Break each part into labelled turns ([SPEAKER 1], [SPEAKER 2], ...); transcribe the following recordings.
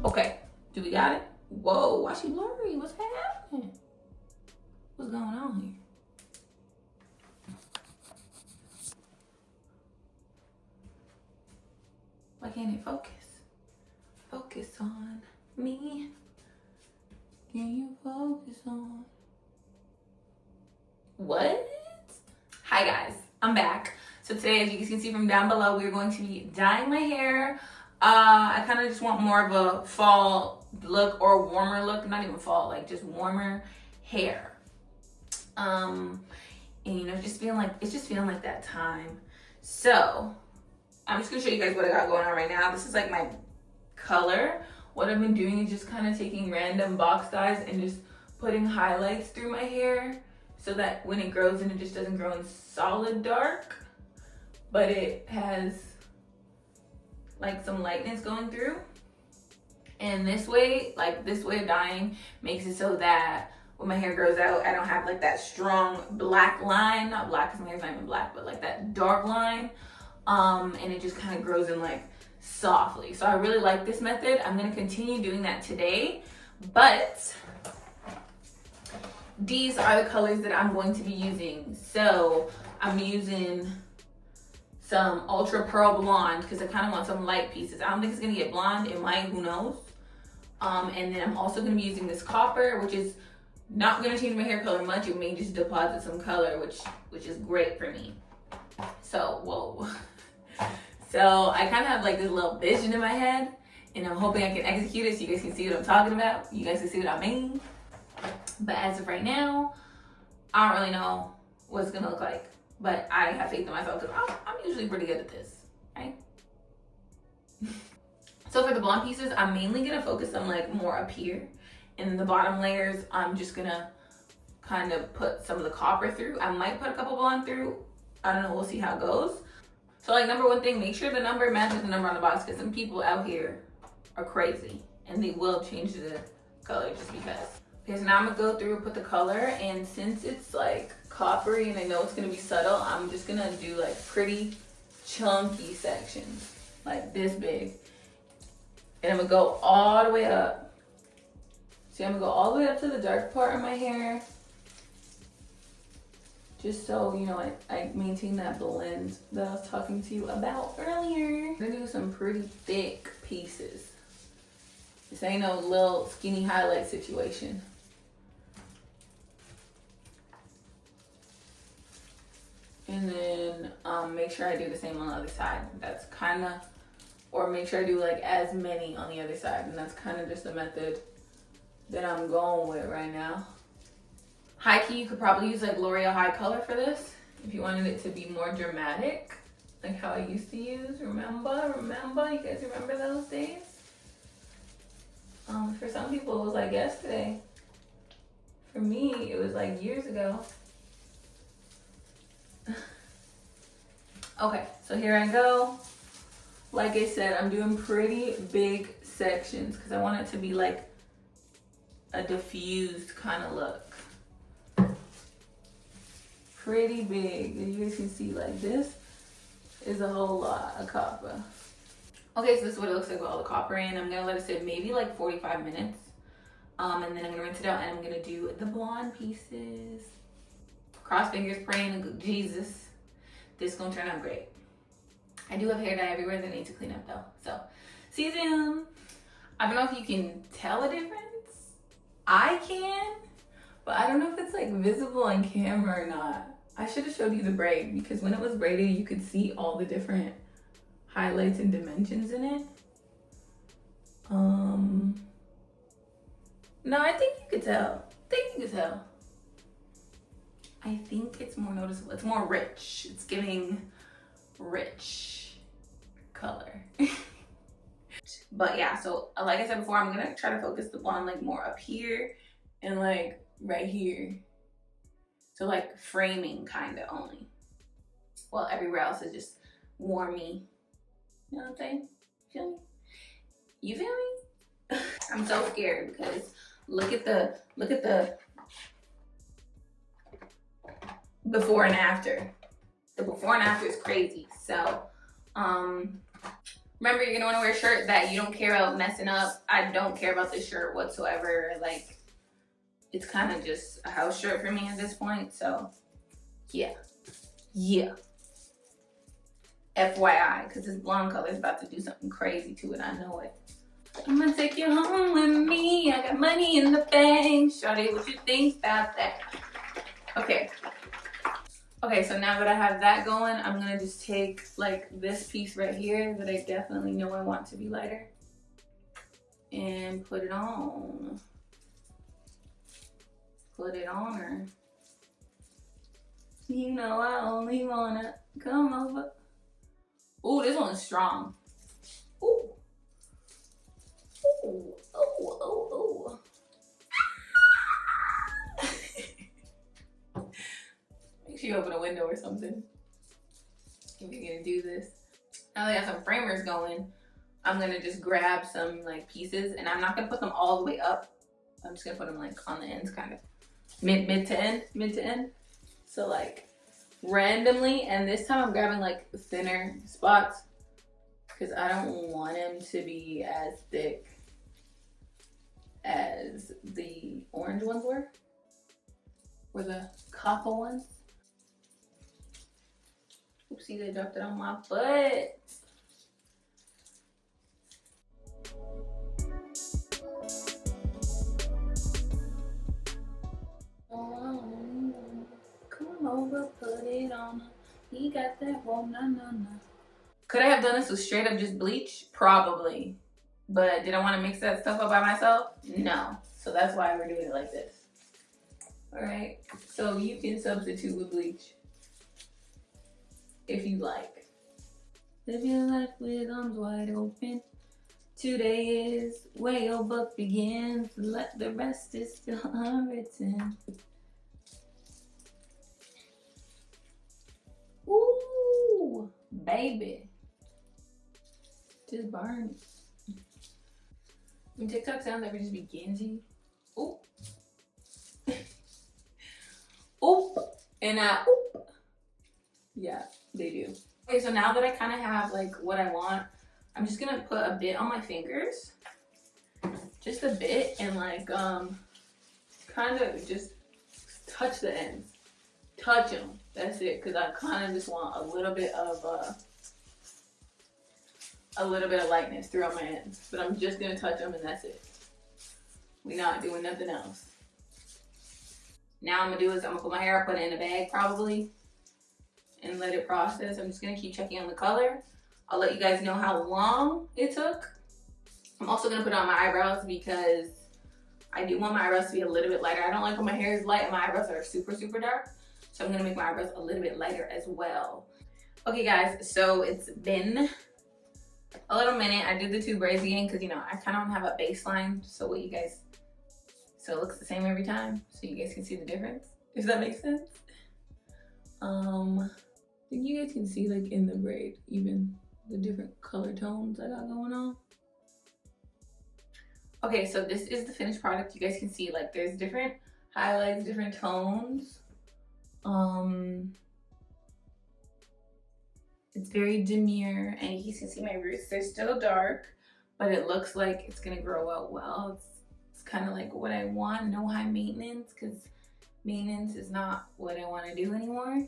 [SPEAKER 1] Okay, do we got it? Whoa, why she blurry? What's happening? What's going on here? Why can't it focus? Focus on me. Can you focus on? What? Hi guys, I'm back. So today, as you can see from down below, we're going to be dyeing my hair. I kind of just want more of a fall look or warmer look. Not even fall, like just warmer hair. And you know, just feeling like it's just feeling like that time. So I'm just gonna show you guys what I got going on right now. This is like my color. What I've been doing is just kind of taking random box dyes and just putting highlights through my hair so that when it grows in, it just doesn't grow in solid dark, but it has like some lightness going through. And this way, like this way of dyeing makes it so that when my hair grows out, I don't have like that strong black line, not black because my hair's not even black, but like that dark line. And it just kind of grows in like softly. So I really like this method. I'm gonna continue doing that today, but these are the colors that I'm going to be using. So I'm using some ultra pearl blonde because I kind of want some light pieces. I don't think it's gonna get blonde, it might, who knows. And then I'm also gonna be using this copper, which is not gonna change my hair color much. It may just deposit some color, which is great for me. So, whoa. So I kind of have like this little vision in my head, and I'm hoping I can execute it so you guys can see what I'm talking about. You guys can see what I mean. But as of right now, I don't really know what it's gonna look like. But I have faith in myself because I'm usually pretty good at this, right? So for the blonde pieces, I'm mainly gonna focus on like more up here. And then the bottom layers, I'm just gonna kind of put some of the copper through. I might put a couple blonde through. I don't know, we'll see how it goes. So like number one thing, make sure the number matches the number on the box because some people out here are crazy and they will change the color just because. Okay, so now I'm gonna go through and put the color, and since it's like coppery and I know it's gonna be subtle, I'm just gonna do like pretty chunky sections, like this big. And I'm gonna go all the way up. See, I'm gonna go all the way up to the dark part of my hair. Just so, you know, I maintain that blend that I was talking to you about earlier. I'm gonna do some pretty thick pieces. This ain't no little skinny highlight situation. And then make sure I do the same on the other side. That's kind of, or make sure I do like as many on the other side. And that's kind of just the method that I'm going with right now. High key, you could probably use like L'Oréal High Color for this if you wanted it to be more dramatic, like how I used to use. Remember? You guys remember those days? For some people, it was like yesterday. For me, it was like years ago. Okay, so here I go. Like I said, I'm doing pretty big sections because I want it to be like a diffused kind of look. Pretty big. You guys can see like this is a whole lot of copper. Okay, so this is what it looks like with all the copper in. I'm gonna let it sit maybe like 45 minutes. And then I'm gonna rinse it out and I'm gonna do the blonde pieces. Cross fingers, praying, Jesus, this is gonna turn out great. I do have hair dye everywhere that I need to clean up though. So, see you soon. I don't know if you can tell a difference. I can, but I don't know if it's like visible on camera or not. I should have showed you the braid because when it was braided, you could see all the different highlights and dimensions in it. No, I think you could tell. I think it's more noticeable. It's more rich. It's giving rich color. But yeah, so like I said before, I'm gonna try to focus the blonde like more up here and like right here. So like framing kind of only. Well, everywhere else is just warmy. You know what I'm saying? Feel me? You feel me? I'm so scared because look at the before and after. The before and after is crazy. So Remember, you're gonna wanna wear a shirt that you don't care about messing up. I don't care about this shirt whatsoever. Like, it's kind of just a house shirt for me at this point, so yeah. Yeah. FYI, because this blonde color is about to do something crazy to it, I know it. I'm gonna take you home with me. I got money in the bank. Shawty, what you think about that? Okay. Okay, so now that I have that going, I'm gonna just take like this piece right here that I definitely know I want to be lighter and put it on. Put it on her. You know I only wanna come over. Ooh, this one's strong. Ooh. Ooh, ooh, ooh, ooh. Make sure you open a window or something if you're gonna do this. Now that I have some framers going, I'm gonna just grab some like pieces, and I'm not gonna put them all the way up. I'm just gonna put them like on the ends, kind of mid to end. So like randomly, and this time I'm grabbing like thinner spots because I don't want them to be as thick as the orange ones were, or the copper ones. Oopsie, they dropped it on my butt. Oh, come over, put it on. He got that one, na. Could I have done this with straight up just bleach? Probably. But did I want to mix that stuff up by myself? No. So that's why we're doing it like this. Alright, so you can substitute with bleach if you like. Live your life with arms wide open. Today is where your book begins. Let the rest is still unwritten. Ooh, baby. Just burn. When TikTok sounds ever just be Genji. Ooh. Oop. And oop. Yeah, they do. Okay, so now that I kind of have like what I want, I'm just gonna put a bit on my fingers. Just a bit, and like kind of just touch the ends. Touch them. That's it, because I kind of just want a little bit of lightness throughout my ends. But I'm just gonna touch them and that's it. We're not doing nothing else. Now I'm gonna do is I'm gonna put my hair up, put it in a bag probably, and let it process. I'm just gonna keep checking on the color. I'll let you guys know how long it took. I'm also gonna put it on my eyebrows because I do want my eyebrows to be a little bit lighter. I don't like when my hair is light and my eyebrows are super, super dark. So I'm gonna make my eyebrows a little bit lighter as well. Okay guys, so it's been a little minute. I did the two braids again because, you know, I kind of have a baseline. So it looks the same every time. So you guys can see the difference, if that makes sense. I think you guys can see like in the braid, even the different color tones I got going on. Okay, so this is the finished product. You guys can see like there's different highlights, different tones. It's very demure, and you can see my roots, they're still dark, but it looks like it's gonna grow out well. It's kind of like what I want. No high maintenance, because maintenance is not what I want to do anymore.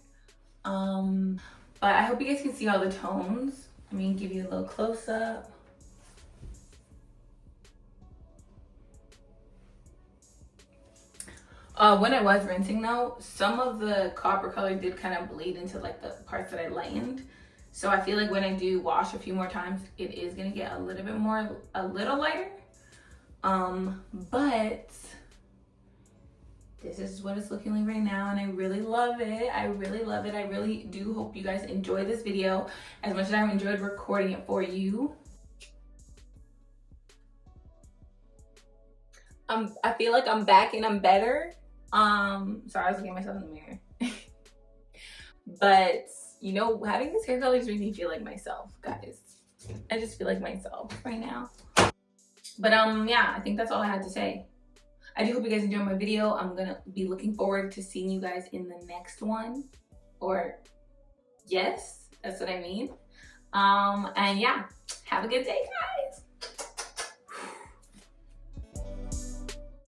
[SPEAKER 1] But I hope you guys can see all the tones. Let me give you a little close-up. When I was rinsing though, some of the copper color did kind of bleed into like the parts that I lightened. So I feel like when I do wash a few more times, it is gonna get a little lighter. But this is what it's looking like right now, and I really love it. I really love it. I really do hope you guys enjoy this video as much as I enjoyed recording it for you. I feel like I'm back and I'm better. Sorry, I was looking at myself in the mirror. But you know, having this hair color makes me feel like myself, guys. I just feel like myself right now. But yeah, I think that's all I had to say. I do hope you guys enjoyed my video. I'm gonna be looking forward to seeing you guys in the next one. Or yes, that's what I mean. And yeah, Have a good day, guys.